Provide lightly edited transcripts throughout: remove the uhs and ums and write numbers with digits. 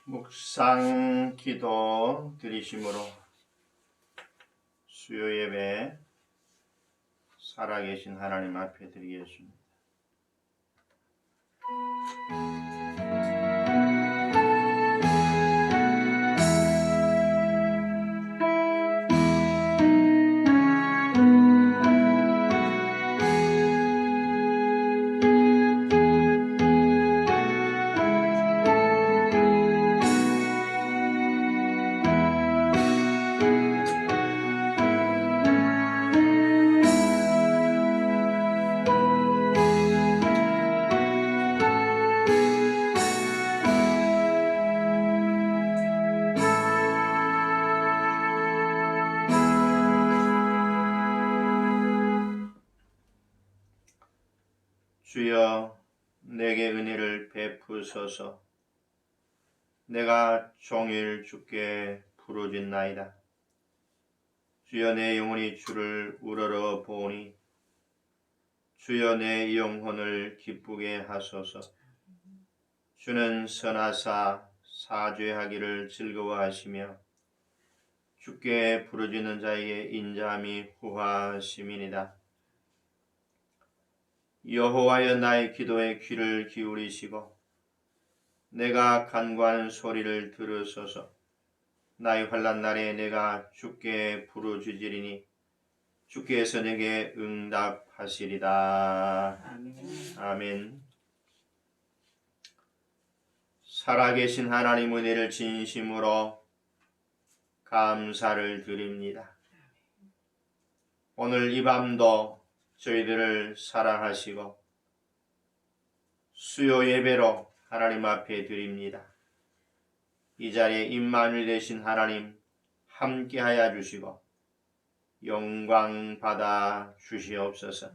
묵상 기도 드리심으로 수요 예배 살아계신 하나님 앞에 드리겠습니다. 주여, 내게 은혜를 베푸소서. 내가 종일 주께 부르짖나이다. 주여, 내 영혼이 주를 우러러 보오니 주여, 내 영혼을 기쁘게 하소서. 주는 선하사 사죄하기를 즐거워하시며 주께 부르짖는 자에게 인자함이 후하심이니이다. 여호와여, 나의 기도에 귀를 기울이시고 내가 간구하는 소리를 들으소서. 나의 환난 날에 내가 주께 부르짖으리니 주께서 내게 응답하시리다. 아멘. 살아계신 하나님 은혜를 진심으로 감사를 드립니다. 오늘 이 밤도 저희들을 사랑하시고 수요 예배로 하나님 앞에 드립니다. 이 자리에 임마누엘 되신 하나님 함께하여 주시고 영광 받아 주시옵소서.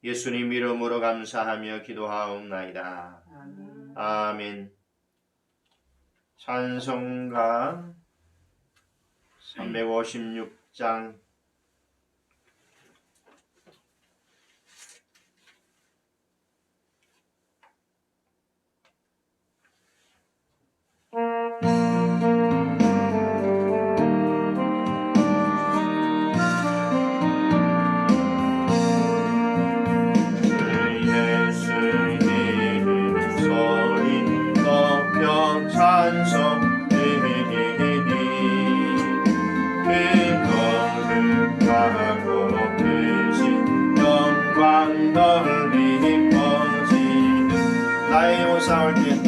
예수님 이름으로 감사하며 기도하옵나이다. 아멘. 찬송가 356장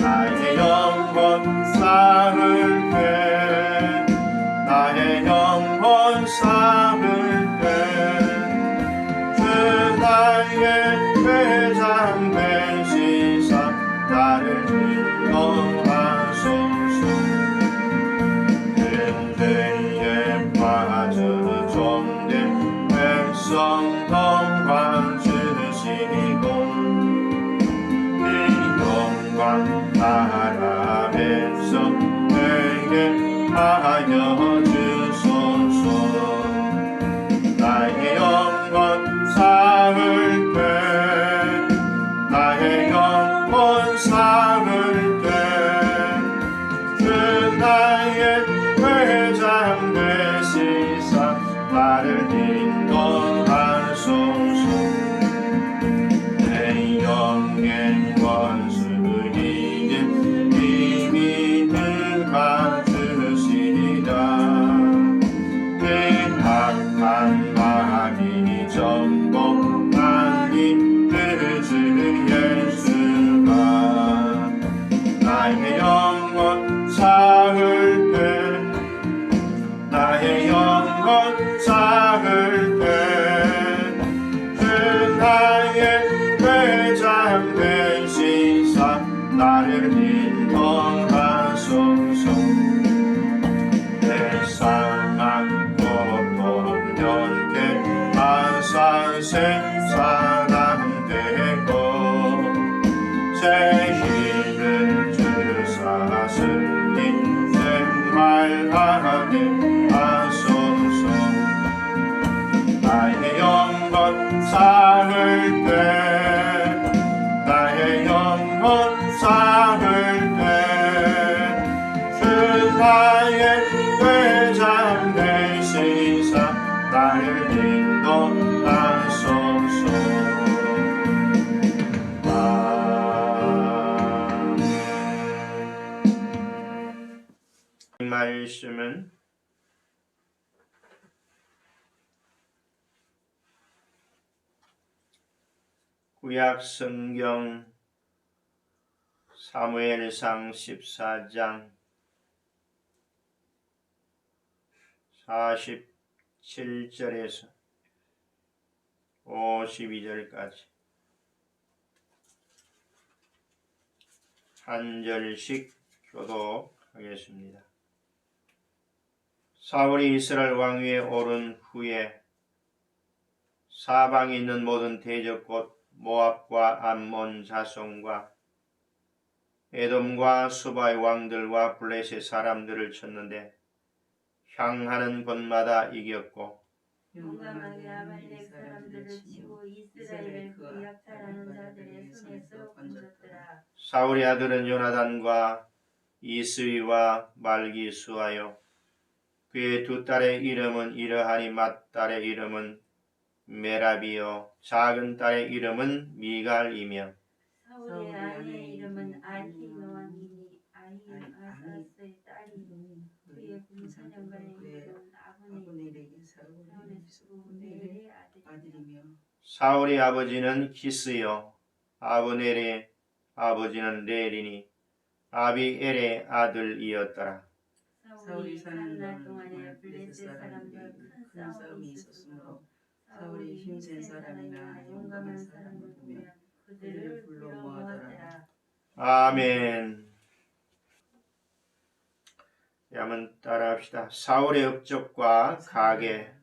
나의 영혼 쌓을 때 나의 영혼 쌓을 때 주 나의 회장 되시사 나를 인도하소서. 은혜에 빠져 종된 백성 동관 주시고 나라에서 내게 하여 주소서. 나의 영혼 쌓을 때 나의 영혼 쌓을 때 주 나의 회장 되시사 나를 인도하소서. 내 영의 원수 하나님이 전복하니 그 주 예수가 나의 영혼 쌓을 때 나의 영혼 쌓을 때 주 나의 회장 되시사 나를 인도하소서. 내 사랑 새 사람 되고 새 힘을 주사 쓰니 생활하게 하소서. 나의 영혼 쌓을 때 나의 영혼 쌓을 때 나를 인도하소서. 이 말씀은 구약 성경 사무엘상 14장 47절에서 52절까지 한 절씩 교독하겠습니다. 사울이 이스라엘 왕위에 오른 후에 사방에 있는 모든 대적 곧 모압과 암몬 자손과 에돔과 수바의 왕들과 블레셋 사람들을 쳤는데 향하는 곳마다 이겼고 용감하게 아말렉 사람들을 치고 이스라엘을 그 약탈하는 자들의 손에서 건졌더라. 사울의 아들은 요나단과 이스위와 말기수하여 그의 두 딸의 이름은 이러하니 맏딸의 이름은 메라비요 작은 딸의 이름은 미갈이며 사울의 아내의 이름은 아히노아미니 아히마사스의 딸이니 그의 군사령관의 이름은 아브넬이 사울의 수고 넬의 아들이며 사울의 아버지는 기스요 아브넬의 아버지는 넬이니 아비엘의 아들이었더라. 사울이 사는 날 동안에 블레셋 사람과 큰 싸움이 있었으므로 사울이 힘센 사람이나 용감한 사람을 보면 그들을 불러 모았더라. 아멘. 한번 따라합시다. 사울의 업적과 가계.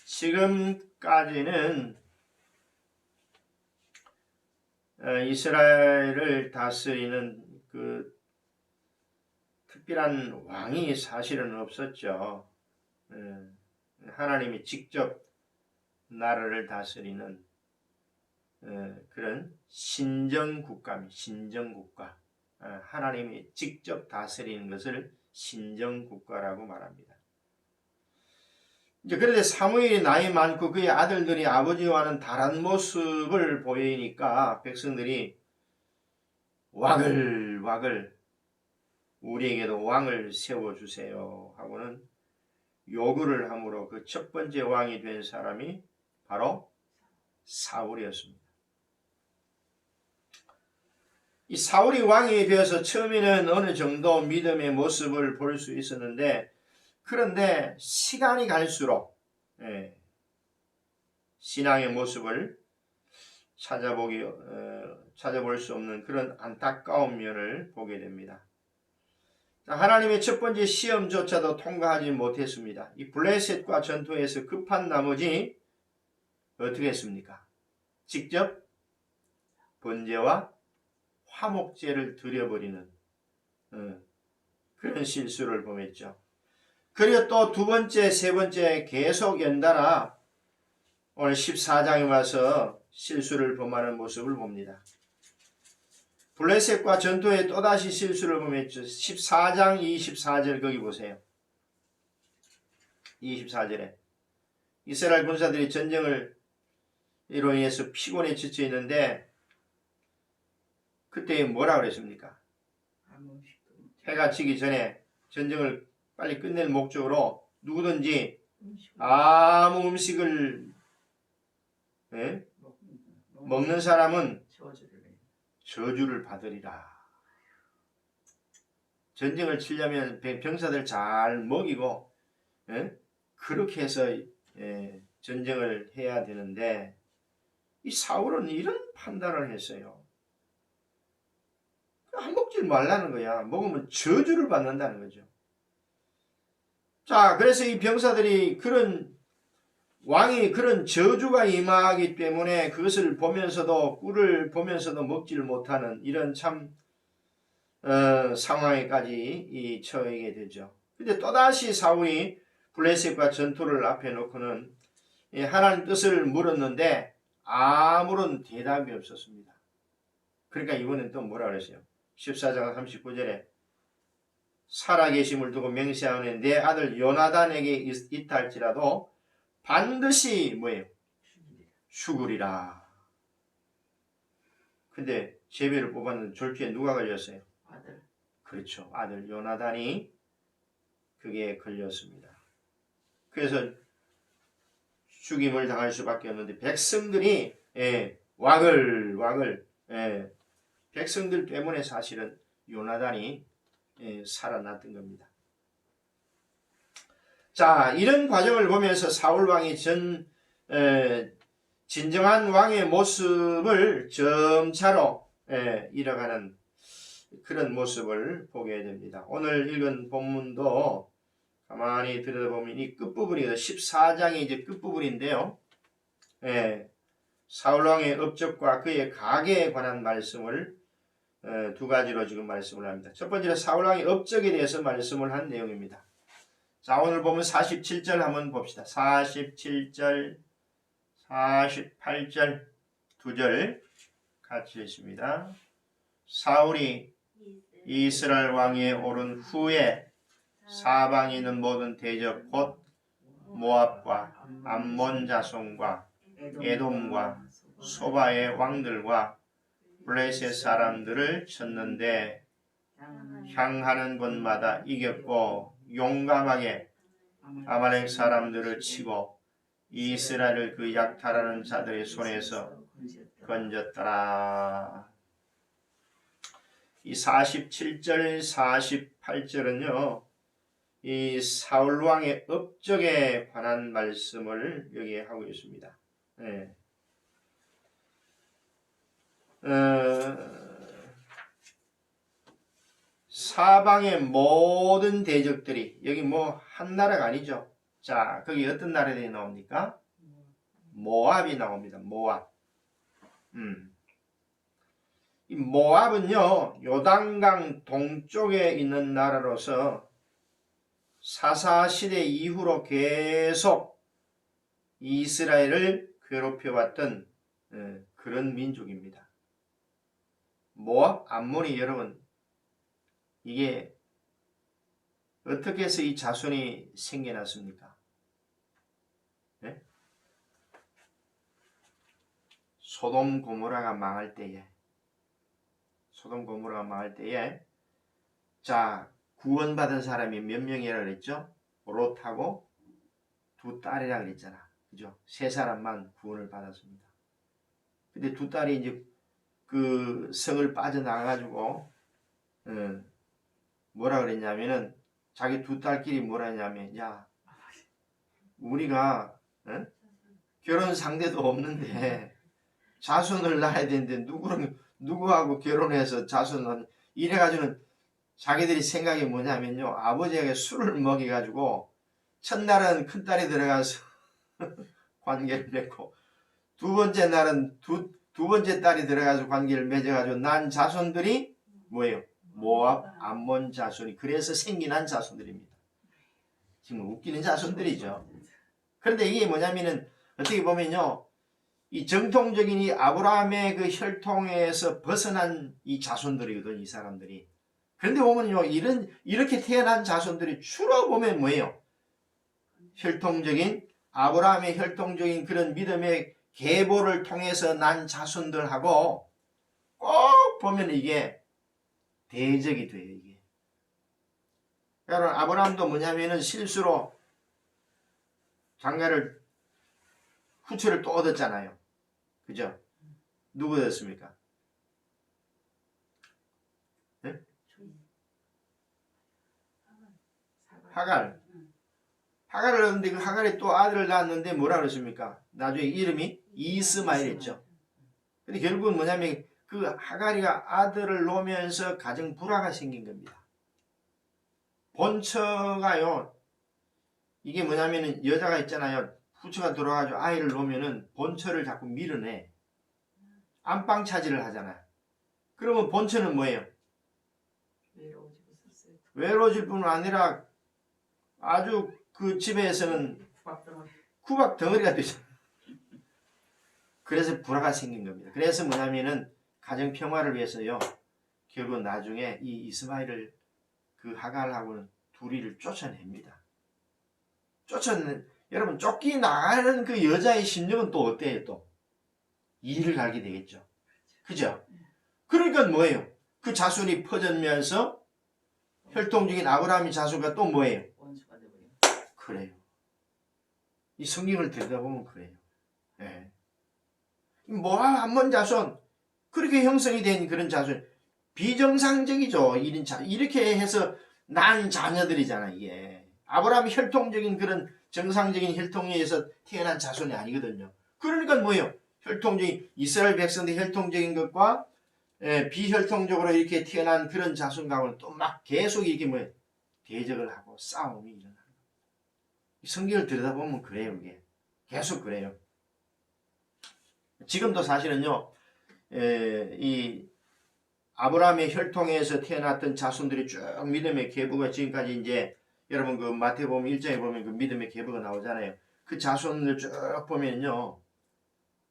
지금까지는 이스라엘을 다스리는 그 특별한 왕이 사실은 없었죠. 하나님이 직접 나라를 다스리는 그런 신정국가입니다. 신정국가. 하나님이 직접 다스리는 것을 신정국가라고 말합니다. 이제 그런데 사무엘이 나이 많고 그의 아들들이 아버지와는 다른 모습을 보이니까 백성들이 와글와글 우리에게도 왕을 세워주세요 하고는 요구를 함으로 그 첫 번째 왕이 된 사람이 바로 사울이었습니다. 이 사울이 왕이 되어서 처음에는 어느 정도 믿음의 모습을 볼 수 있었는데 그런데 시간이 갈수록 신앙의 모습을 찾아볼 수 없는 그런 안타까운 면을 보게 됩니다. 하나님의 첫 번째 시험조차도 통과하지 못했습니다. 이 블레셋과 전투에서 급한 나머지 어떻게 했습니까? 직접 번제와 화목제를 드려버리는 그런 실수를 범했죠. 그리고 또 두 번째, 세 번째 계속 연달아 오늘 14장에 와서 실수를 범하는 모습을 봅니다. 블레셋과 전투에 또다시 실수를 범했죠. 14장 24절 거기 보세요. 24절에 이스라엘 군사들이 전쟁을 이로 인해서 피곤에 지쳐 있는데 그때 뭐라 그랬습니까? 해가 지기 전에 전쟁을 빨리 끝낼 목적으로 누구든지 아무 음식을 먹는 사람은 저주를 받으리라. 전쟁을 치려면 병사들 잘 먹이고 그렇게 해서 전쟁을 해야 되는데 이 사울은 이런 판단을 했어요. 안 먹지 말라는 거야. 먹으면 저주를 받는다는 거죠. 자, 그래서 이 병사들이 왕이 그런 저주가 임하기 때문에 그것을 보면서도 꿀을 보면서도 먹지를 못하는 이런 참 상황에까지 처하게 되죠. 근데 또다시 사울이 블레셋과 전투를 앞에 놓고는 하나님 뜻을 물었는데 아무런 대답이 없었습니다. 그러니까 이번엔 또 뭐라 그랬어요? 14장 39절에 살아계심을 두고 맹세하는 내 아들 요나단에게 있다 할지라도 반드시 뭐예요? 죽으리라. 근데 제비를 뽑았는데 졸피에 누가 걸렸어요? 아들. 그렇죠. 아들 요나단이 그게 걸렸습니다. 그래서 죽임을 당할 수밖에 없는데 백성들이 와글 백성들 때문에 사실은 요나단이 살아났던 겁니다. 자, 이런 과정을 보면서 사울 왕이 진정한 왕의 모습을 점차로 잃어가는 그런 모습을 보게 됩니다. 오늘 읽은 본문도 가만히 들여다보면 이 끝부분이 14장이 이제 끝부분인데요. 사울왕의 업적과 그의 가계에 관한 말씀을 두 가지로 지금 말씀을 합니다. 첫 번째로 사울왕의 업적에 대해서 말씀을 한 내용입니다. 자, 오늘 보면 47절 한번 봅시다. 47절, 48절 두 절 같이 읽습니다. 사울이 이스라엘 왕위에 오른 후에 사방에 있는 모든 대적 곧 모압과 암몬 자손과 에돔과 소바의 왕들과 블레셋 사람들을 쳤는데 향하는 곳마다 이겼고 용감하게 아말렉 사람들을 치고 이스라엘을 그 약탈하는 자들의 손에서 건졌더라. 이 47절 48절은요 이 사울왕의 업적에 관한 말씀을 여기 하고 있습니다. 사방의 모든 대적들이 여기 뭐 한 나라가 아니죠. 자, 거기 어떤 나라들이 나옵니까? 모압이 나옵니다. 모압. 이 모압은요 요단강 동쪽에 있는 나라로서 사사시대 이후로 계속 이스라엘을 괴롭혀왔던 그런 민족입니다. 모압, 암몬이 여러분 이게 어떻게 해서 이 자손이 생겨났습니까? 네? 소돔 고모라가 망할 때에 자 구원받은 사람이 몇 명이라 그랬죠? 롯하고 두 딸이라 그랬잖아. 그죠? 세 사람만 구원을 받았습니다. 근데 두 딸이 이제 그 성을 빠져나가가지고 뭐라 그랬냐면은 자기 두 딸끼리 뭐라 했냐면 야 우리가 결혼 상대도 없는데 자손을 낳아야 되는데 누구하고 결혼해서 자손을 이래가지고는 자기들이 생각이 뭐냐면요 아버지에게 술을 먹여가지고 첫날은 큰딸이 들어가서 관계를 맺고 두 번째 날은 두 번째 딸이 들어가서 관계를 맺어가지고 난 자손들이 뭐예요? 모압, 암몬 자손이 그래서 생겨난 자손들입니다. 지금 웃기는 자손들이죠. 그런데 이게 뭐냐면은 어떻게 보면요 이 정통적인 이 아브라함의 그 혈통에서 벗어난 이 자손들이거든 이 사람들이. 그런데 보면요 이렇게 태어난 자손들이 주로 보면 뭐예요? 혈통적인 아브라함의 혈통적인 그런 믿음의 계보를 통해서 난 자손들하고 꼭 보면 이게 대적이 돼요 이게. 여러분 아브라함도 뭐냐면은 실수로 장가를 후처를 또 얻었잖아요. 그죠? 누구 얻었습니까? 네? 하갈을 얻는데 그 하갈이 또 아들을 낳았는데 뭐라 그랬습니까? 나중에 이름이 이스마엘이었죠. 근데 결국은 뭐냐면 그 하갈이가 아들을 놓으면서 가정 불화가 생긴 겁니다. 본처가요 이게 뭐냐면은 여자가 있잖아요. 후처가 들어와가지고 아이를 놓으면은 본처를 자꾸 밀어내. 안방 차지를 하잖아요. 그러면 본처는 뭐예요? 외로워질 뿐만 아니라 아주 그 집에서는 구박 덩어리가 되죠. 그래서 불화가 생긴 겁니다. 그래서 뭐냐면은 가정 평화를 위해서요. 결국 나중에 이 이스마엘을 그 하갈하고는 둘이를 쫓아냅니다. 여러분 쫓기나가는 그 여자의 심정은 또 어때요? 또 이를 갈게 되겠죠. 그죠? 그러니까 뭐예요? 그 자손이 퍼지면서 혈통적인 아브라함의 자손과 또 뭐예요? 원수가 되버려. 그래요. 이 성경을 들여다보면 그래요. 예. 모압 암몬 자손 그렇게 형성이 된 그런 자손 비정상적이죠. 이렇게 해서 난 자녀들이잖아 이게. 아브라함이 혈통적인 그런 정상적인 혈통에서 태어난 자손이 아니거든요. 그러니까 뭐예요? 혈통적인 이스라엘 백성들 혈통적인 것과 비혈통적으로 이렇게 태어난 그런 자손 가운데 또 막 계속 이렇게 뭐예요? 대적을 하고 싸움이 일어나는 거예요. 성경을 들여다보면 그래요. 이게 계속 그래요. 지금도 사실은요. 이 아브라함의 혈통에서 태어났던 자손들이 쭉 믿음의 계보가 지금까지 이제 여러분 그 마태복음 1장에 보면 그 믿음의 계보가 나오잖아요. 그 자손을 쭉 보면요.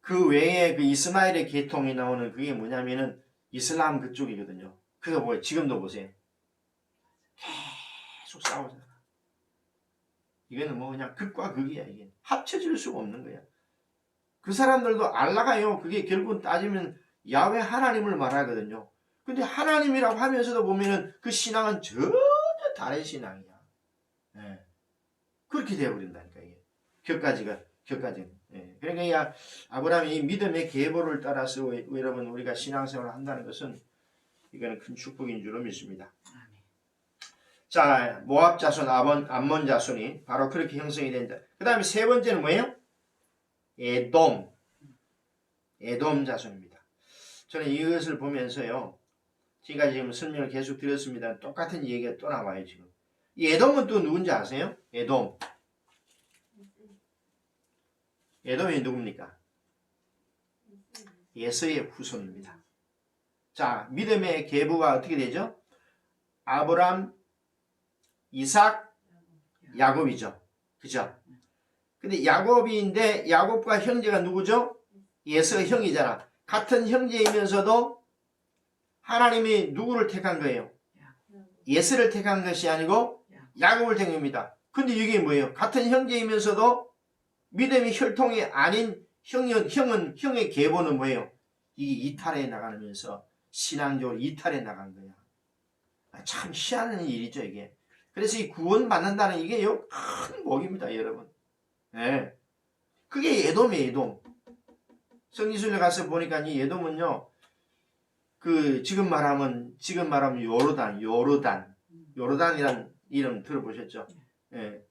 그 외에 그 이스마엘의 계통이 나오는 그게 뭐냐면은 이슬람 그쪽이거든요. 그거 뭐예요? 지금도 보세요. 계속 싸우잖아. 이거는 뭐 그냥 극과 극이야. 이게 합쳐질 수가 없는 거야. 그 사람들도 알라가요. 그게 결국은 따지면 야훼 하나님을 말하거든요. 근데 하나님이라고 하면서도 보면은 그 신앙은 전혀 다른 신앙이야. 예. 그렇게 되어버린다니까 이게. 격가지가. 예. 그러니까 이 아브라함이 믿음의 계보를 따라서 여러분 우리가 신앙생활을 한다는 것은 이거는 큰 축복인 줄로 믿습니다. 자, 모압 자손, 암몬 자손이 바로 그렇게 형성이 된다. 그 다음에 세 번째는 뭐예요? 에돔 자손입니다. 저는 이것을 보면서요. 제가 지금 설명을 계속 드렸습니다. 똑같은 얘기가 또 나와요 지금. 이 에돔은 또 누군지 아세요? 에돔이 누굽니까? 예서의 후손입니다. 자, 믿음의 계보가 어떻게 되죠? 아브람, 이삭, 야곱이죠. 그죠? 근데 야곱인데 야곱과 형제가 누구죠? 예서 형이잖아. 같은 형제이면서도 하나님이 누구를 택한 거예요? 예서를 택한 것이 아니고 야곱을 택한 겁니다. 근데 이게 뭐예요? 같은 형제이면서도 믿음이 혈통이 아닌 형의 계보는 뭐예요? 이게 이탈해 나가면서 신앙적으로 이탈해 나간 거야. 참 희한한 일이죠 이게. 그래서 이 구원 받는다는 이게요 큰 복입니다 여러분. 네. 그게 에돔이에요 에돔. 성지순례 가서 보니까 이 에돔은요 그 지금 말하면 요르단이란 이름 들어보셨죠? 예.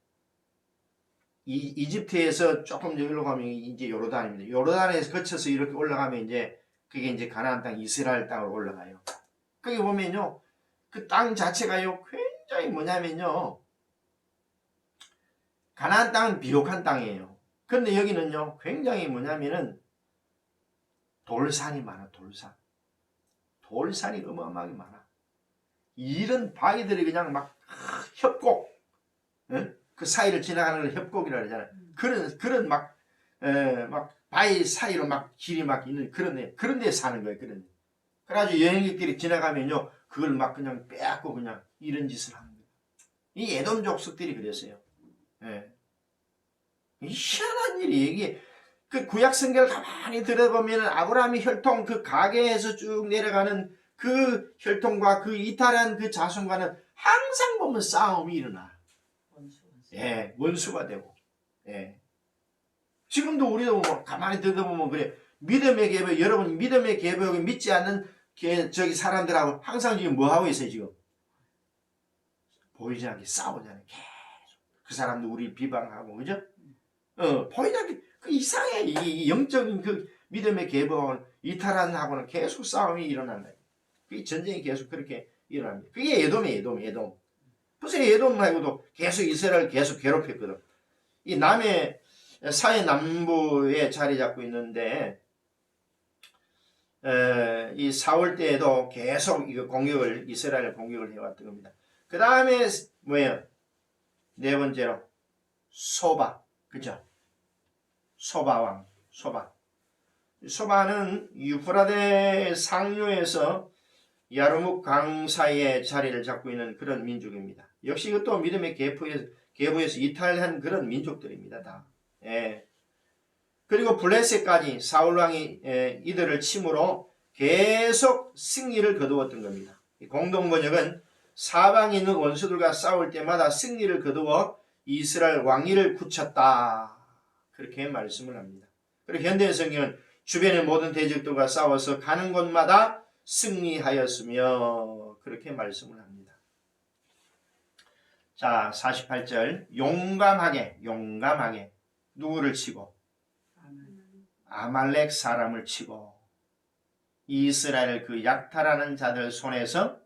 이집트에서 조금 여기로 가면 이제 요르단입니다. 요르단에서 거쳐서 이렇게 올라가면 이제 그게 이제 가나안 땅 이스라엘 땅으로 올라가요. 거기 보면요 그 땅 자체가요 굉장히 뭐냐면요 가나안 땅은 비옥한 땅이에요. 그런데 여기는요 굉장히 뭐냐면은 돌산이 많아. 돌산이 어마어마하게 많아. 이런 바위들이 그냥 막 협곡 그 사이를 지나가는 걸 협곡이라 그러잖아요. 그런 막 바위 사이로 막 길이 막 있는 그런 데 사는 거예요. 그런 데. 그래가지고 여행객들이 지나가면요 그걸 막 그냥 빼앗고 그냥 이런 짓을 하는 거예요. 이 에돔 족속들이 그랬어요. 예. 희한한 일이 이게 그 구약 성경을 가만히 들어보면 아브라함의 혈통 그 가계에서 쭉 내려가는 그 혈통과 그 이탈한 그 자손과는 항상 보면 싸움이 일어나. 예, 원수가 되고. 예. 지금도 우리도 뭐 가만히 들어보면 그래. 믿음의 계보, 여러분 믿음의 계보에 믿지 않는 저기 사람들하고 항상 지금 뭐 하고 있어요 지금? 보이지 않게 싸우잖아요. 계속. 그 사람도 우리 비방하고 그죠? 보이지 않게 그 이상해. 이 영적인 그 믿음의 계보는 이탈하고는 계속 싸움이 일어난다. 그 전쟁이 계속 그렇게 일어납니다. 그게 에돔이에요. 보세요. 에돔 말고도 계속 이스라엘을 계속 괴롭혔거든. 이 남의 사해 남부에 자리 잡고 있는데 이 사울 때에도 계속 이거 이스라엘 공격을 해왔던 겁니다. 그 다음에 뭐예요? 네 번째로 소바, 그죠? 소바왕, 소바는 유프라데 상류에서 야르묵 강 사이에 자리를 잡고 있는 그런 민족입니다. 역시 이것도 믿음의 계보에서 이탈한 그런 민족들입니다. 다. 예. 그리고 블레셋까지 사울 왕이 이들을 침으로 계속 승리를 거두었던 겁니다. 공동 번역은 사방에 있는 원수들과 싸울 때마다 승리를 거두어 이스라엘 왕위를 굳혔다. 그렇게 말씀을 합니다. 그리고 현대 성경은 주변의 모든 대적들과 싸워서 가는 곳마다 승리하였으며 그렇게 말씀을 합니다. 자, 48절 용감하게 누구를 치고 아말렉 사람을 치고 이스라엘을 그 약탈하는 자들 손에서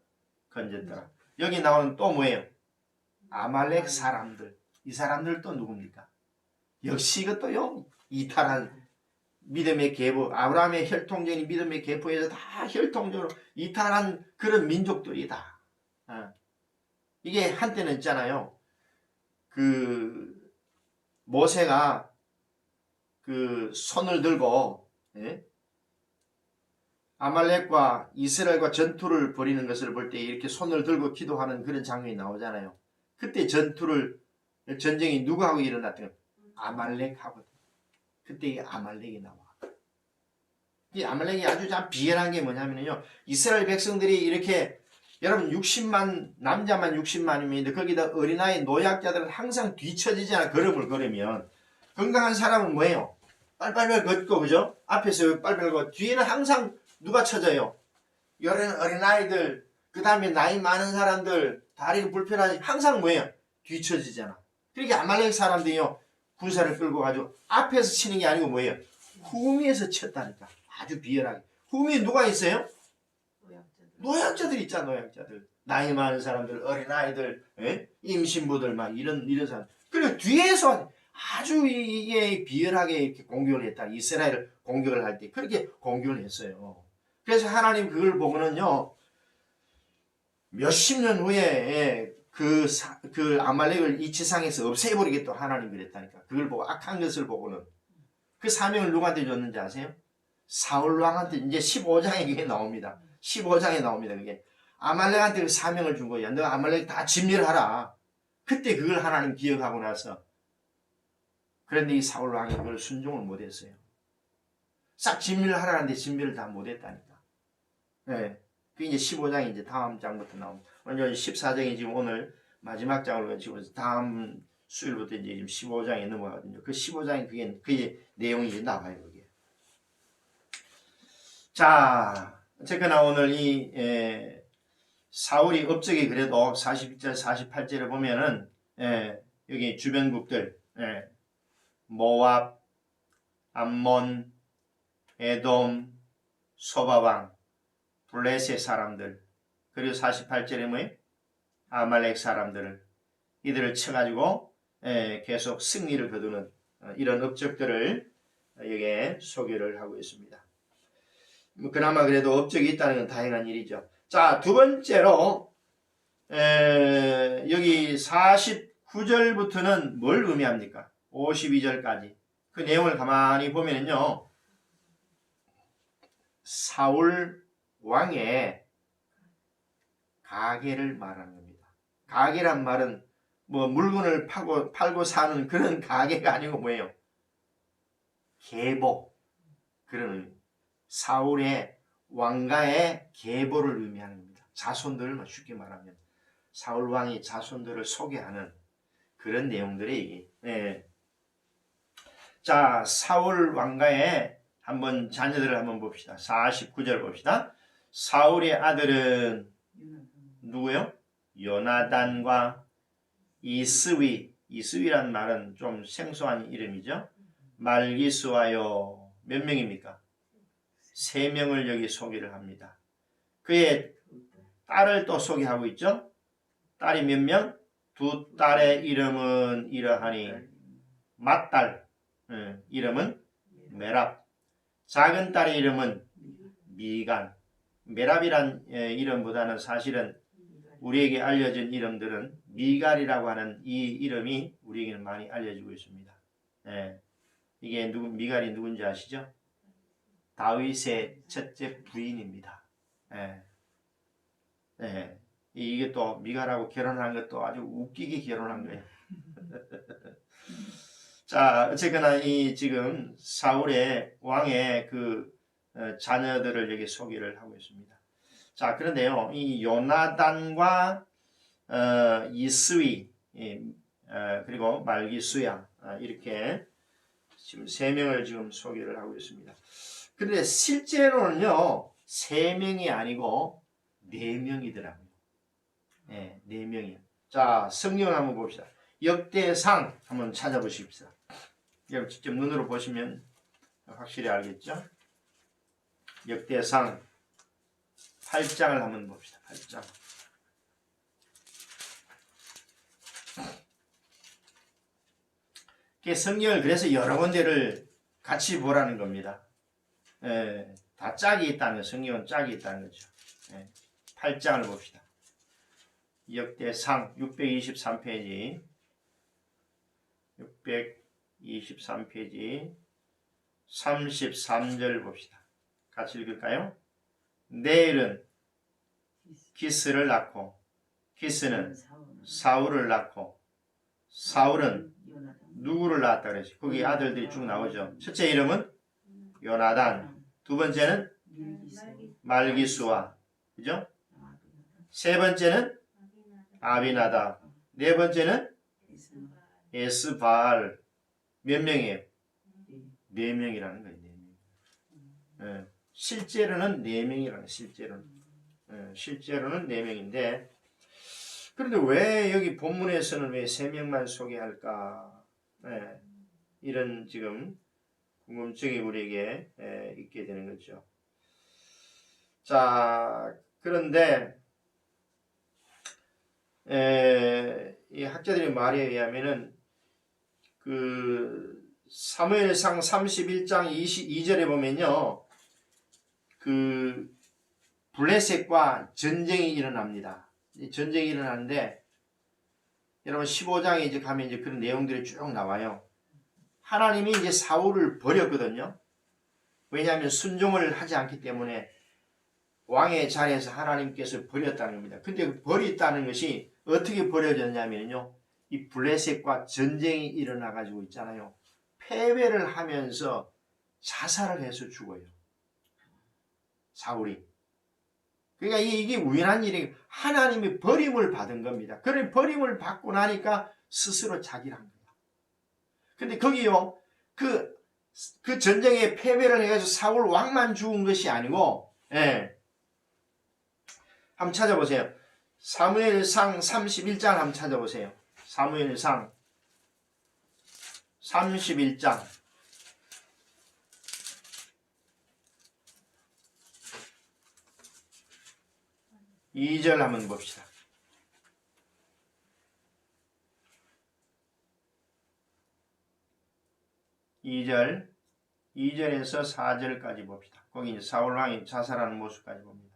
건졌더라. 여기 나오는 또 뭐예요? 아말렉 사람들. 이 사람들 또 누굽니까? 역시 이것도요. 이탈한 믿음의 계보, 아브라함의 혈통적인 믿음의 계보에서 다 혈통적으로 이탈한 그런 민족들이다. 이게 한때는 있잖아요. 그 모세가 그 손을 들고 아말렉과 이스라엘과 전투를 벌이는 것을 볼 때 이렇게 손을 들고 기도하는 그런 장면이 나오잖아요. 그때 전쟁이 누구하고 일어났던 거예요? 아말렉하고. 그때 이 아말렉이 나와. 이 아말렉이 아주 참 비열한 게 뭐냐면요. 이스라엘 백성들이 이렇게 여러분 60만 남자만 60만이면 거기다 어린아이 노약자들은 항상 뒤처지잖아. 걸으면 건강한 사람은 뭐예요? 빨빨빨 걷고 그죠? 앞에서 빨빨 걷고 뒤에는 항상 누가 쳐져요? 어린아이들 그 다음에 나이 많은 사람들 다리가 불편하지 항상 뭐예요? 뒤처지잖아. 그러니까 아말렉 사람들이요. 군사를 끌고 가지고 앞에서 치는 게 아니고 뭐예요? 후미에서 쳤다니까. 아주 비열하게. 후미에 누가 있어요? 노약자들 있잖아. 노약자들. 나이 많은 사람들, 어린아이들, 임신부들 막 이런 사람. 그리고 뒤에서 아주 이게 비열하게 이렇게 공격을 했다. 이스라엘을 공격을 할 때 그렇게 공격을 했어요. 그래서 하나님 그걸 보고는요. 몇십 년 후에 그 아말렉을 이 지상에서 없애버리겠다 하나님 그랬다니까. 그걸 보고 악한 것을 보고는 그 사명을 누구한테 줬는지 아세요? 사울 왕한테 이제 15장에 그게 나옵니다. 15장에 나옵니다. 그게 아말렉한테 그 사명을 준 거야. 너 아말렉 다 진멸하라. 그때 그걸 하나님 기억하고 나서 그런데 이 사울 왕이 그걸 순종을 못했어요. 싹 진멸하라는데 진멸을 다 못했다니까. 네. 그 이제 15장이 이제 다음 장부터 나옵니다. 오늘 14장이 지금 오늘 마지막 장으로 지금 다음 수요일부터 이제 지금 15장에 넘어가거든요. 그 15장이 그게 내용이 이제 나와요. 그게. 자, 어쨌거나 오늘 이 사울이 업적이 그래도 42절, 48절에 보면은 여기 주변국들 모압, 암몬, 에돔, 소바왕, 블레셋 사람들 그리고 48절에 뭐예요? 아말렉 사람들을 이들을 쳐가지고 계속 승리를 거두는 이런 업적들을 여기에 소개를 하고 있습니다. 그나마 그래도 업적이 있다는 건 다행한 일이죠. 자, 두 번째로 여기 49절부터는 뭘 의미합니까? 52절까지 그 내용을 가만히 보면요. 사울 왕의 가계를 말하는 겁니다. 가계란 말은 뭐 물건을 팔고 사는 그런 가계가 아니고 뭐예요? 계보. 그런 의미. 사울의 왕가의 계보를 의미하는 겁니다. 자손들을 쉽게 말하면 사울 왕이 자손들을 소개하는 그런 내용들이 자, 사울 왕가의 한번 자녀들을 한번 봅시다. 49절 봅시다. 사울의 아들은 누구요? 요나단과 이스위란 말은 좀 생소한 이름이죠. 말기스와요. 몇 명입니까? 3명을 여기 소개를 합니다. 그의 딸을 또 소개하고 있죠. 딸이 몇 명? 두 딸의 이름은 이러하니 맏딸 이름은 메랍, 작은 딸의 이름은 미간. 메랍이란 이름보다는 사실은 우리에게 알려진 이름들은 미갈이라고 하는 이 이름이 우리에게는 많이 알려지고 있습니다. 이게 미갈이 누군지 아시죠? 다윗의 첫째 부인입니다. 네. 이게 또 미갈하고 결혼한 것도 아주 웃기게 결혼한 거예요. 자, 어쨌거나 이 지금 사울의 왕의 그 자녀들을 여기 소개를 하고 있습니다. 자, 그런데요, 이 요나단과 이스위 그리고 말기수야 이렇게 지금 세 명을 지금 소개를 하고 있습니다. 그런데 실제로는요 3명이 아니고 4명이더라고요. 네, 4명이요. 자, 성경을 한번 봅시다. 역대상 한번 찾아보십시오. 여러분 직접 눈으로 보시면 확실히 알겠죠? 역대상 8장을 한번 봅시다. 8장. 성경을 그래서 여러 군데를 같이 보라는 겁니다. 다 짝이 있다는 거예요. 성경은 짝이 있다는 거죠. 8장을 봅시다. 역대상 623페이지 623페이지 33절 봅시다. 같이 읽을까요? 내일은 기스를 낳고 기스는 사울을 낳고 사울은 누구를 낳았다 그랬지? 거기 아들들이 쭉 나오죠. 첫째 이름은 요나단, 두 번째는 말기수아, 그죠? 세 번째는 아비나답, 네 번째는 에스바알. 몇 명이에요? 4명이라는 거예요. 4명. 실제로는 4명이라는 실제로는 4명인데 그런데 왜 여기 본문에서는 왜 3명만 소개할까? 이런 지금 궁금증이 우리에게 있게 되는 거죠. 자, 그런데 이 학자들의 말에 의하면은 그 사무엘상 31장 22절에 보면요, 그 블레셋과 전쟁이 일어납니다. 전쟁이 일어나는데 여러분 15장에 이제 가면 이제 그런 내용들이 쭉 나와요. 하나님이 이제 사울을 버렸거든요. 왜냐하면 순종을 하지 않기 때문에 왕의 자리에서 하나님께서 버렸다는 겁니다. 근데 버렸다는 것이 어떻게 버려졌냐면요, 이 블레셋과 전쟁이 일어나 가지고 있잖아요. 패배를 하면서 자살을 해서 죽어요. 사울이. 그러니까 이게 우연한 일이 하나님이 버림을 받은 겁니다. 그런 버림을 받고 나니까 스스로 자기를 한 거야. 근데 거기요, 그 전쟁에 패배를 해가지고 사울 왕만 죽은 것이 아니고, 한번 찾아보세요. 사무엘상 31장 한번 찾아보세요. 사무엘상 31장. 2절 한번 봅시다. 2절, 2절에서 4절까지 봅시다. 거기 이제 사울 왕이 자살하는 모습까지 봅니다.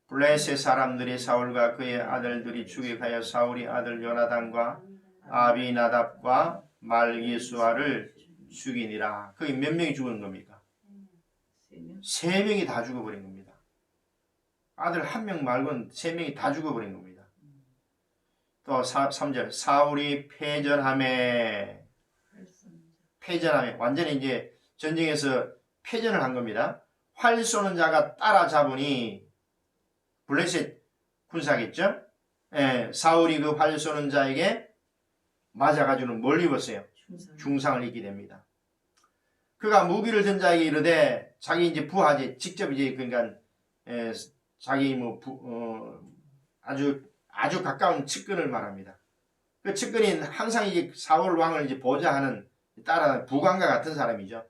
블레셋 사람들이 사울과 그의 아들들이 죽여가여 사울이 아들 요나단과 아비나답과 말기수아를 죽이니라. 거기 몇 명이 죽은 겁니까? 3명이 다 죽어버린 겁니다. 아들 1명 말고는 3명이 다 죽어버린 겁니다. 또 3절 사울이 패전함에 완전히 이제 전쟁에서 패전을 한 겁니다. 활 쏘는 자가 따라잡으니 블레셋 군사겠죠? 사울이 그 활 쏘는 자에게 맞아가지고는 뭘 입었어요? 중상을 입게 됩니다. 그가 무기를 든 자에게 이르되 자기 이제 부하지 직접 이제 그러니까 자기 아주 가까운 측근을 말합니다. 그 측근이 항상 이제 사울 왕을 이제 보좌하는 따라 부관과 같은 사람이죠.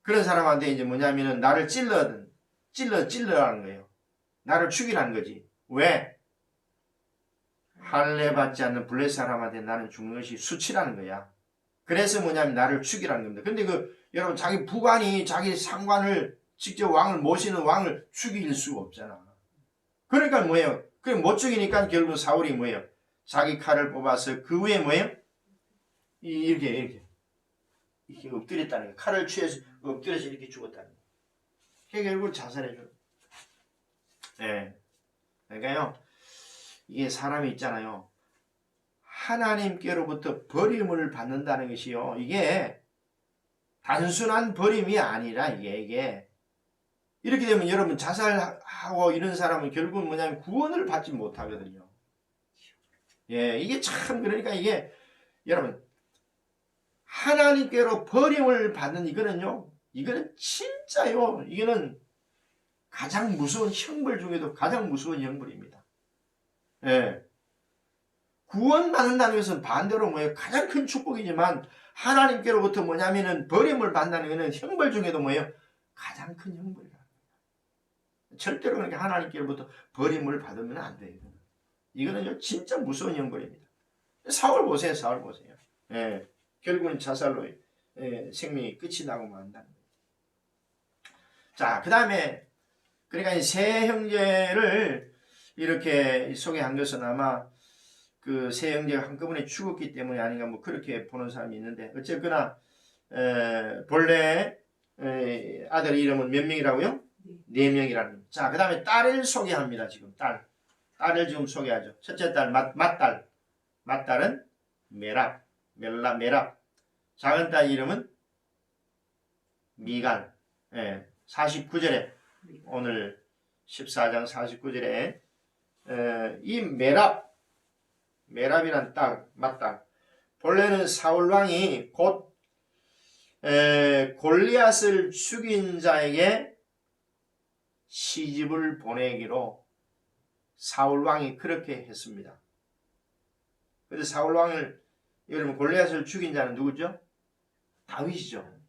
그런 사람한테 이제 뭐냐면은 나를 찔러라는 거예요. 나를 죽이라는 거지. 왜? 할례 받지 않는 블레셋 사람한테 나는 죽는 것이 수치라는 거야. 그래서 뭐냐면 나를 죽이라는 겁니다. 근데 여러분 자기 부관이 자기 상관을 직접 왕을 모시는 왕을 죽일 수가 없잖아. 그러니까 뭐예요? 못 죽이니까 결국 사울이 뭐예요? 자기 칼을 뽑아서 그 위에 뭐예요? 이렇게 엎드렸다는 거예요. 칼을 취해서 엎드려서 이렇게 죽었다는 거예요. 결국 자살해줘. 그러니까요, 이게 사람이 있잖아요. 하나님께로부터 버림을 받는다는 것이요. 이게 단순한 버림이 아니라 이게 이렇게 되면 여러분 자살하고 이런 사람은 결국은 뭐냐면 구원을 받지 못하거든요. 예, 이게 참 그러니까 이게 여러분 하나님께로 버림을 받는 이거는 진짜요. 이거는 가장 무서운 형벌 중에도 가장 무서운 형벌입니다. 예. 구원받는다는 것은 반대로 뭐예요? 가장 큰 축복이지만 하나님께로부터 뭐냐면은 버림을 받는다는 것은 형벌 중에도 뭐예요? 가장 큰 형벌이다. 절대로 그렇게 하나님께로부터 버림을 받으면 안 돼요. 이거는요 진짜 무서운 형벌입니다. 사울 보세요. 예. 결국은 자살로 생명이 끝이 나고 만다는 거예요. 자, 그 다음에 그러니까 이 세 형제를 이렇게 소개한 것은 아마 그 세 형제가 한꺼번에 죽었기 때문이 아닌가 뭐 그렇게 보는 사람이 있는데 어쨌거나 본래 아들 이름은 몇 명이라고요? 네 명이라는. 자, 그 다음에 딸을 소개합니다. 지금 딸을 지금 소개하죠. 첫째 딸 맏딸은 메랍. 작은 딸 이름은 미갈. 49절에 오늘 14장 49절에 이 메랍이란 맏딸 본래는 사울왕이 곧 골리앗을 죽인 자에게 시집을 보내기로 사울왕이 그렇게 했습니다. 그래서 사울왕을 여러분 골리앗을 죽인 자는 누구죠? 다윗이죠.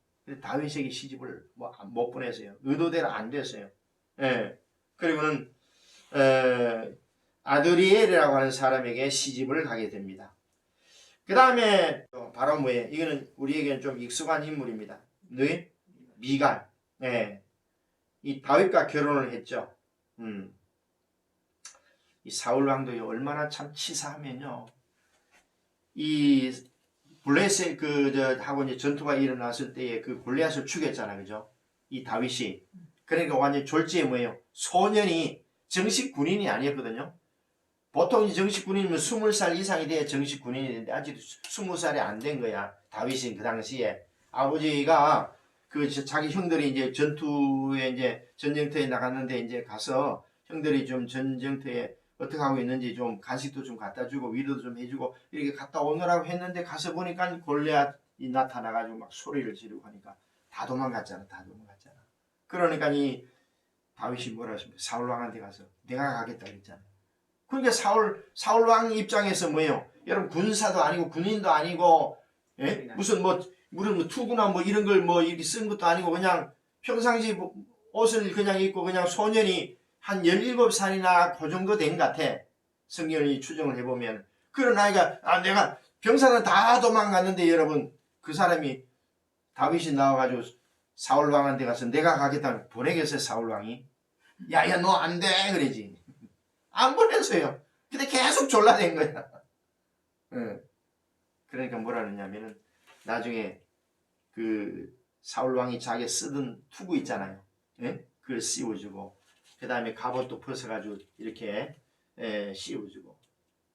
다윗에게 시집을 못 보내서요. 의도대로 안 됐어요. 그리고는 아드리엘이라고 하는 사람에게 시집을 가게 됩니다. 그 다음에 바로 뭐예요? 이거는 우리에게는 좀 익숙한 인물입니다. 미갈. 이 다윗과 결혼을 했죠. 이 사울 왕도 얼마나 참 치사하면요. 이 블레셋 하고 이제 전투가 일어났을 때에 그 골리앗을 죽였잖아, 그죠? 이 다윗이. 그러니까 완전 졸지에 뭐예요? 소년이 정식 군인이 아니었거든요. 보통 정식 군인이면 20살 이상이 돼야 정식 군인이 되는데 아직 20살이 안 된 거야. 다윗이 그 당시에 아버지가 그 자기 형들이 이제 전투에 이제 전쟁터에 나갔는데 이제 가서 형들이 좀 전쟁터에 어떻게 하고 있는지 좀 간식도 좀 갖다 주고 위로도 좀 해주고 이렇게 갔다 오느라고 했는데 가서 보니까 골리앗이 나타나가지고 막 소리를 지르고 하니까 다 도망갔잖아. 그러니까 이 다윗이 뭐라 했습니까? 사울 왕한테 가서 내가 가겠다 그랬잖아. 그러니까 사울 왕 입장에서 뭐예요? 여러분 군사도 아니고 군인도 아니고 무슨 투구나 뭐 이런 걸 뭐 이렇게 쓴 것도 아니고 그냥 평상시 옷을 그냥 입고 그냥 소년이 한 17살이나 그 정도 된 것 같아. 성경이 추정을 해보면. 그런 아이가 내가 병사는 다 도망갔는데 여러분 그 사람이 다윗이 나와가지고 사울왕한테 가서 내가 가겠다고 보내겠어요. 사울왕이. 야야 너 안 돼 그러지. 안 보냈어요. 근데 계속 졸라댄 거야. 그러니까 뭐라 그러냐면은 나중에 그 사울왕이 자기 쓰던 투구 있잖아요. 그걸 씌워주고 그 다음에 갑옷도 벗어가지고 이렇게 씌워주고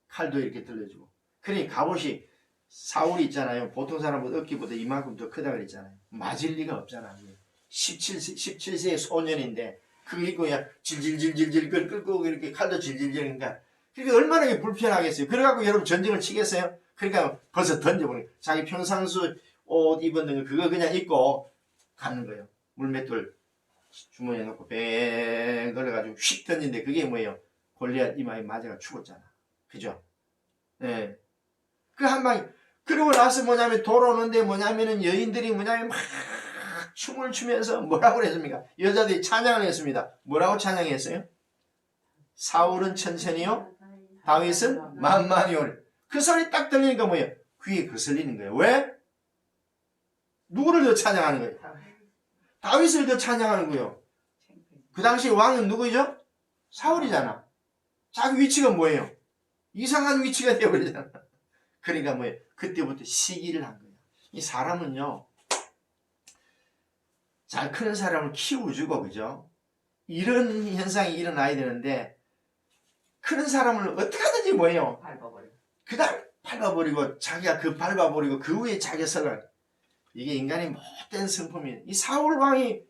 칼도 이렇게 들려주고. 그러니 갑옷이 사울이 있잖아요. 보통 사람보다 어깨보다 이만큼 더 크다 그랬잖아요. 맞을 리가 없잖아. 17세의 소년인데 그거 입고 그냥 질질질질질 끌고 이렇게 칼도 질질질 그러니까 그게 얼마나 불편하겠어요. 그래갖고 여러분 전쟁을 치겠어요? 그러니까 벌써 던져버리고 자기 평상수 옷 입었는 거 그거 그냥 입고 가는 거예요. 물맷돌 주머니에 넣고 뱅 걸어가지고 휙 던진데 그게 뭐예요? 골리앗 이마에 맞아가 죽었잖아. 그죠? 그 한 방에 그러고 나서 뭐냐면 돌아오는데 뭐냐면은 여인들이 뭐냐면 막 춤을 추면서 뭐라고 그랬습니까? 여자들이 찬양을 했습니다. 뭐라고 찬양했어요? 사울은 천천히요, 다윗은 만만히 오래. 그 소리 딱 들리니까 뭐예요? 귀에 거슬리는 거예요. 왜? 누구를 더 찬양하는 거예요? 다윗을 더 찬양하는 거예요. 그 당시 왕은 누구죠? 사울이잖아. 자기 위치가 뭐예요? 이상한 위치가 되어버리잖아. 그러니까 뭐예요? 그때부터 시기를 한 거예요. 이 사람은요, 잘 크는 사람을 키워주고, 그죠? 이런 현상이 일어나야 되는데, 그런 사람을 어떻게 하든지 뭐예요? 밟아버려. 그냥 밟아버리고 자기가 그 밟아버리고 그 위에 자기 설을. 이게 인간의 못된 성품이에요. 이 사울 왕이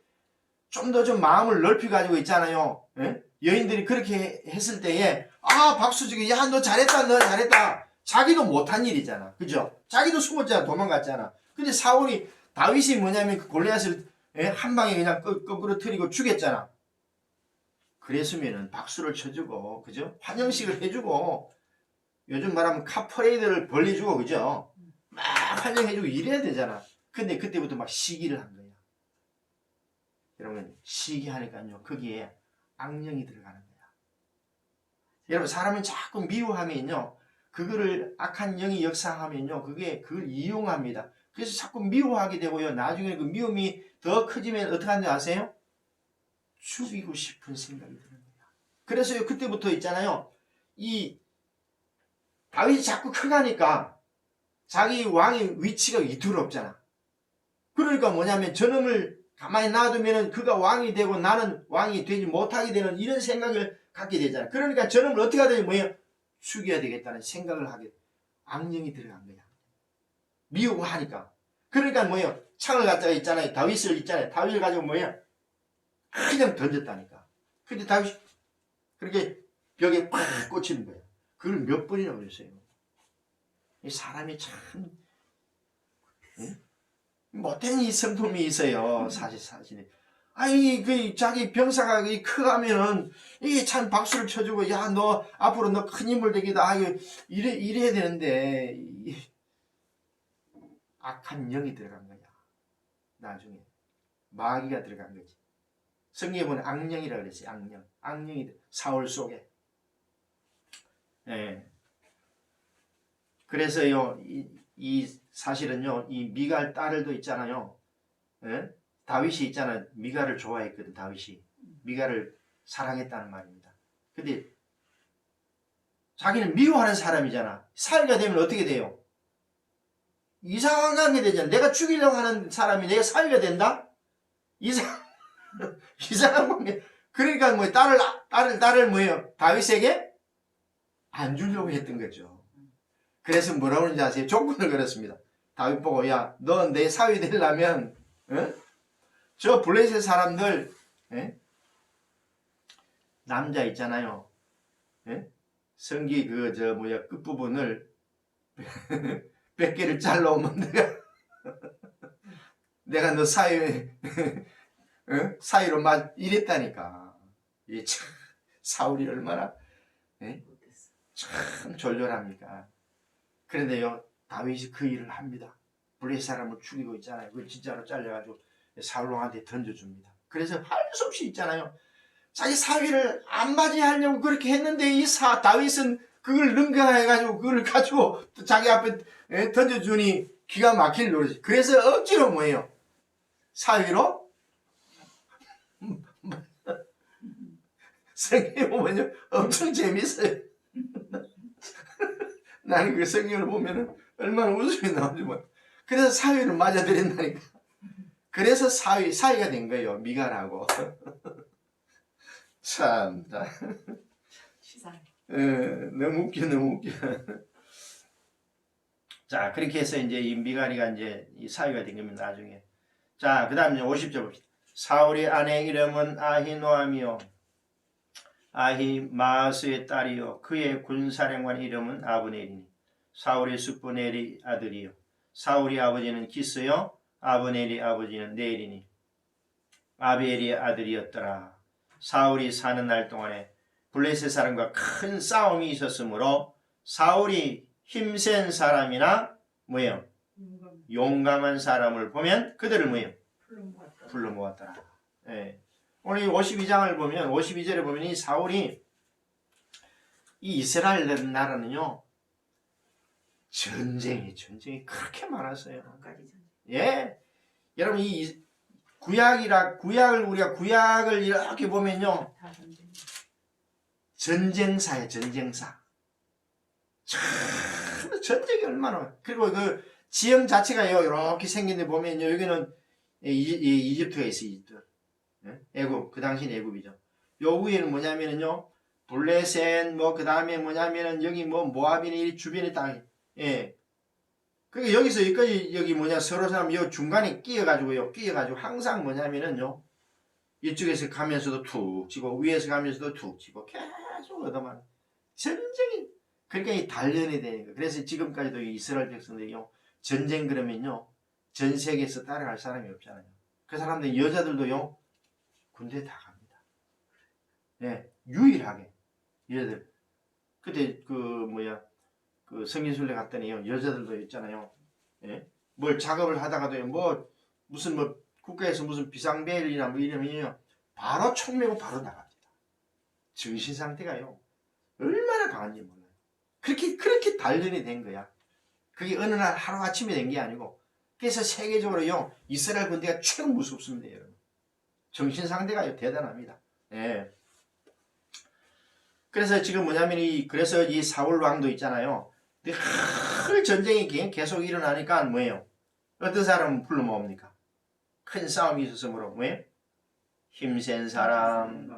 좀 더 좀 마음을 넓히 가지고 있잖아요. 예? 여인들이 그렇게 했을 때에 박수 치고 야 너 잘했다 너 잘했다. 자기도 못한 일이잖아. 그죠? 자기도 숨었잖아. 도망갔잖아. 근데 사울이 다윗이 뭐냐면 그 골리앗을 한 방에 그냥 거꾸로 틀리고 죽였잖아. 그랬으면은 박수를 쳐주고 그죠? 환영식을 해주고 요즘 말하면 카퍼레이드를 벌려주고 그죠? 막 환영해주고 이래야 되잖아. 근데 그때부터 막 시기를 한 거야. 여러분 시기하니까요 거기에 악령이 들어가는 거야. 여러분 사람은 자꾸 미워하면요 그거를 악한 영이 역사하면요 그걸 이용합니다. 그래서 자꾸 미워하게 되고요 나중에 그 미움이 더 커지면 어떻게 하는지 아세요? 죽이고 싶은 생각이 드는 거야. 그래서 그때부터 있잖아요 이 다윗이 자꾸 커가니까 자기 왕의 위치가 위태롭잖아. 그러니까 뭐냐면 저놈을 가만히 놔두면 그가 왕이 되고 나는 왕이 되지 못하게 되는 이런 생각을 갖게 되잖아. 그러니까 저놈을 어떻게 하든지 뭐예요? 죽여야 되겠다는 생각을 하게 악령이 들어간 거야. 미워하니까. 그러니까 뭐예요? 창을 갖다가 있잖아요. 다윗을 가지고 뭐예요? 그냥 던졌다니까. 근데 다윗이 그렇게 벽에 팍 꽂히는 거예요. 그걸 몇 번이나 그랬어요. 이 사람이 참 못된 이 성품이 있어요. 사실. 아니 그 자기 병사가 커가면은 이게 참 박수를 쳐주고 야 너 앞으로 너 큰 인물 되기다 이래야 되는데 악한 영이 들어간 거야. 나중에 마귀가 들어간 거지. 성경에 보면 악령이라 그랬어요. 악령이 사울 속에. 예. 그래서요 이 사실은요 이 미갈 딸도 있잖아요. 예? 다윗이 있잖아요. 미갈을 좋아했거든. 다윗이 미갈을 사랑했다는 말입니다. 근데 자기는 미워하는 사람이잖아. 사위가 되면 어떻게 돼요? 이상한 게 되잖아. 내가 죽이려고 하는 사람이 내가 사위가 된다? 이상한 관계. 그러니까 뭐 딸을 뭐예요? 다윗에게 안 주려고 했던 거죠. 그래서 뭐라고 하는지 아세요? 조건을 걸었습니다. 다윗 보고 야 너 내 사위 되려면 저 블레셋 사람들 남자 있잖아요. 성기 끝부분을 100개를 잘라오면 내가 너 사위로 이랬다니까. 이게 참 사울이 얼마나 참 졸렬합니까. 그런데요 다윗이 그 일을 합니다. 블레셋 사람을 죽이고 있잖아요. 그걸 진짜로 잘려가지고 사울왕한테 던져줍니다. 그래서 할 수 없이 있잖아요. 자기 사위를 안 맞이하려고 그렇게 했는데 다윗은 그걸 능가해가지고 그걸 가지고 자기 앞에 던져주니 기가 막힐 노릇이. 그래서 억지로 뭐예요? 사위로 성경에 보면요 엄청 재밌어요. 나는 그 성경을 보면은 얼마나 웃음이 나오지 뭐. 그래서 사위를 맞아들인다니까. 그래서 사위가 된 거예요. 미갈하고. 참. 시사해. 너무 웃겨. 자, 그렇게 해서 이제 이 미갈이가 이제 이 사위가 된 겁니다. 나중에. 자, 그 다음에 50절 봅시다. 사울의 아내 이름은 아히노아미요. 아히마스의 딸이요. 그의 군사령관 이름은 아브넬이니. 사울의 숙부 넬이 아들이요. 사울의 아버지는 기스요. 아브넬의 아버지는 네일이니. 아비엘의 아들이었더라. 사울이 사는 날 동안에 블레셋 사람과 큰 싸움이 있었으므로 사울이 힘센 사람이나 뭐예요? 용감한 사람을 보면 그들을 뭐예요? 불러 모았더라. 예. 오늘 이 52장을 보면 52절에 보면 이 사울이 이 이스라엘 나라는요 전쟁이 그렇게 많았어요. 예. 여러분 이 구약을 이렇게 보면요 전쟁사예요. 전쟁사. 참 전쟁이 얼마나. 그리고 그 지형 자체가요 이렇게 생긴데 보면요 여기는 이집트가 있어요. 이집트. 애굽. 그 당시는 애굽이죠. 요 위에는 뭐냐면은요 블레셋 뭐 그 다음에 뭐냐면은 여기 뭐 모압이니 이 주변의 땅. 예. 그러니까 여기서 여기까지 여기 뭐냐 서로 사람 요 중간에 끼어가지고 항상 뭐냐면은요 이쪽에서 가면서도 툭 치고 위에서 가면서도 툭 치고 계속 얻어만 전쟁이 그러니까 이 단련이 되는 거예요. 그래서 지금까지도 이 이스라엘 백성들이요 전쟁 그러면요 전 세계에서 따라갈 사람이 없잖아요. 그 사람들 여자들도요 군대 다 갑니다. 예, 유일하게 여자들 그때 그 뭐야 그 성인순례 갔더니요 여자들도 있잖아요. 예? 뭘 작업을 하다가도요 뭐 무슨 뭐 국가에서 무슨 비상벨이나 뭐 이러면요 바로 총 메고 바로 나갑니다. 정신 상태가요 얼마나 강한지 몰라요. 그렇게 단련이 된 거야. 그게 어느 날 하루 아침에 된 게 아니고 그래서 세계적으로요 이스라엘 군대가 최고 무섭습니다, 여러분. 정신 상태가 대단합니다. 예. 그래서 지금 뭐냐면 그래서 이 사울 왕도 있잖아요. 늘 전쟁이 계속 일어나니까 뭐예요? 어떤 사람은 불러 모읍니까? 큰 싸움이 있었으므로 뭐예요? 힘센 사람,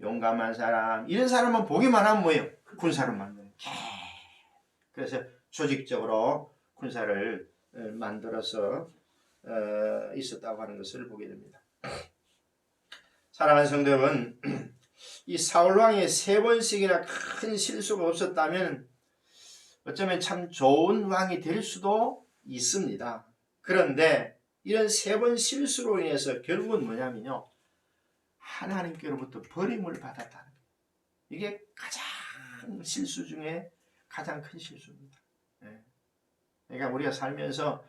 용감한 사람 이런 사람은 보기만 하면 뭐예요? 군사를 만드는. 그래서 조직적으로 군사를 만들어서 있었다고 하는 것을 보게 됩니다. 사랑하는 성도 여러분, 이 사울왕의 3번씩이나 큰 실수가 없었다면 어쩌면 참 좋은 왕이 될 수도 있습니다. 그런데 이런 3번 실수로 인해서 결국은 뭐냐면요 하나님께로부터 버림을 받았다는 거예요. 이게 가장 실수 중에 가장 큰 실수입니다. 그러니까 우리가 살면서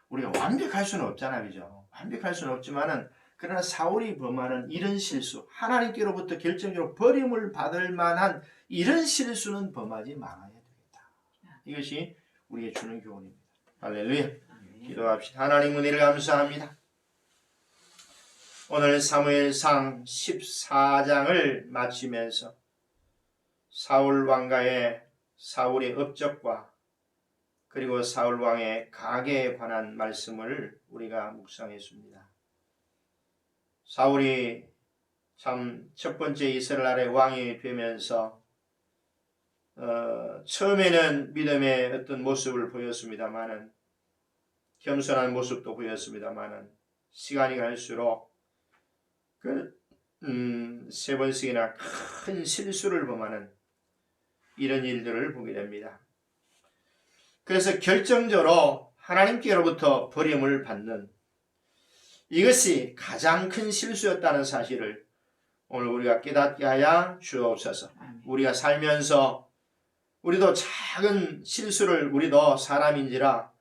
우리가 완벽할 수는 없잖아, 그죠? 완벽할 수는 없지만은 그러나 사울이 범하는 이런 실수, 하나님께로부터 결정적으로 버림을 받을 만한 이런 실수는 범하지 말아야 되겠다. 이것이 우리에게 주는 교훈입니다. 할렐루야. 기도합시다. 하나님 은혜를 감사합니다. 오늘 사무엘상 14장을 마치면서 사울 왕가의 사울의 업적과 그리고 사울 왕의 가계에 관한 말씀을 우리가 묵상했습니다. 사울이 참 첫 번째 이스라엘의 왕이 되면서 처음에는 믿음의 어떤 모습을 보였습니다마는 겸손한 모습도 보였습니다마는 시간이 갈수록 세 번씩이나 큰 실수를 범하는 이런 일들을 보게 됩니다. 그래서 결정적으로 하나님께로부터 버림을 받는 이것이 가장 큰 실수였다는 사실을 오늘 우리가 깨닫게 하여 주옵소서. 우리가 살면서 우리도 작은 실수를 우리도 사람인지라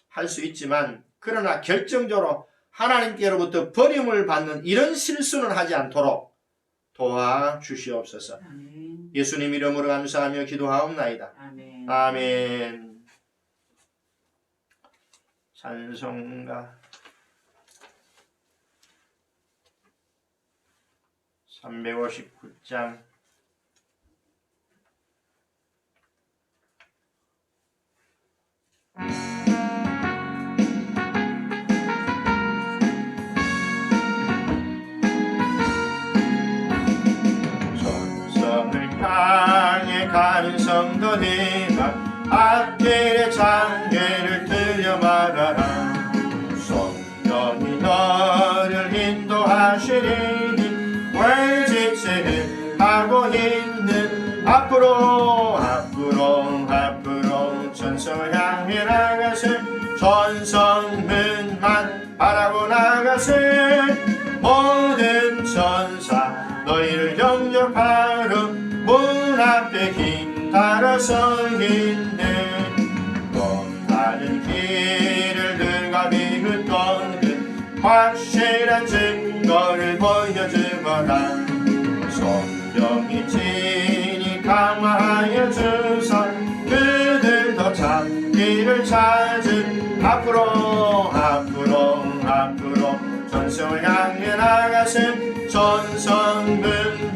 할 수 있지만 그러나 결정적으로 하나님께로부터 버림을 받는 이런 실수는 하지 않도록 도와주시옵소서. 아멘. 예수님 이름으로 감사하며 기도하옵나이다. 아멘. 아멘. 찬송가 359장 전성을 향해 가는 성도들아 앞길의 장애를 들려 말하라. 성령이 너를 인도하시리니 왜 지체를 하고 있는 앞으로 전성을 향해 나가세. 전성문만 바라고 나가세. 모든 천사 너희를 영접하러 문 앞에 힘따라 서 있네. 험하는 길을 들과 비웃던 확실한 증거를 보여주거라. 성령이 진히 강화하여 주사 그들도 참 길을 찾은 앞으로 전성을 향해 나가세. 전성문만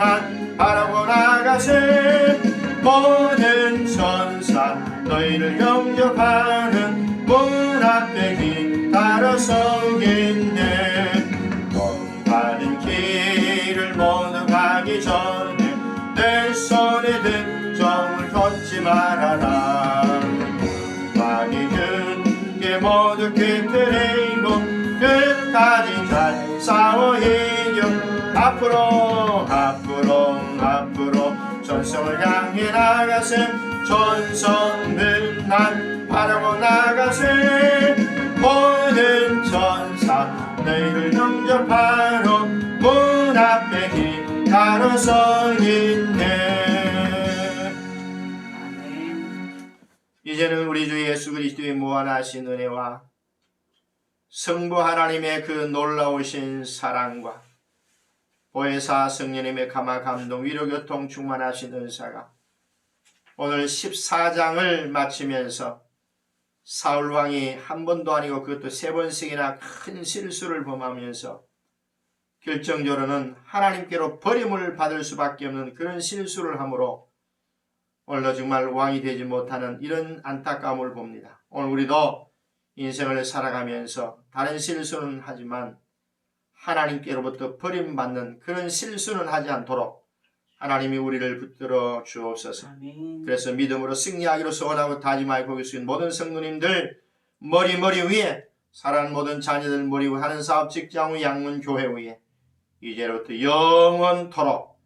바라고 나가세. 모든 천사 너희를 영접하는 문 앞에 힘따라 서겠네. 험하는 길을 모두 가기 전에 내 손 모두 깨뜨리고 끝까지 잘 싸워 이겨 앞으로 전성을 향해 나가세 전성을 난 바라고 나가세 모든 전사 너희를 영접하러 문 앞에 기다려 서 있네. 아멘. 이제는 우리 주 예수 그리스도의 무한하신 은혜와 성부 하나님의 그 놀라우신 사랑과 보혜사 성령님의 감화 감동 위로 교통 충만하신 은사가 오늘 14장을 마치면서 사울 왕이 한 번도 아니고 그것도 3번씩이나 큰 실수를 범하면서 결정적으로는 하나님께로 버림을 받을 수밖에 없는 그런 실수를 함으로 오늘도 정말 왕이 되지 못하는 이런 안타까움을 봅니다. 오늘 우리도 인생을 살아가면서 다른 실수는 하지만 하나님께로부터 버림받는 그런 실수는 하지 않도록 하나님이 우리를 붙들어 주옵소서. 아멘. 그래서 믿음으로 승리하기로 소원하고 다짐하여 거기 있는 모든 성도님들 머리 위에 사랑하는 모든 자녀들 머리 위에 하는 사업 직장 후 양문 교회 위에 이제로부터 영원토록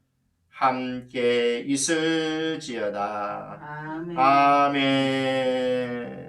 함께 있을지어다. 아멘. 아멘.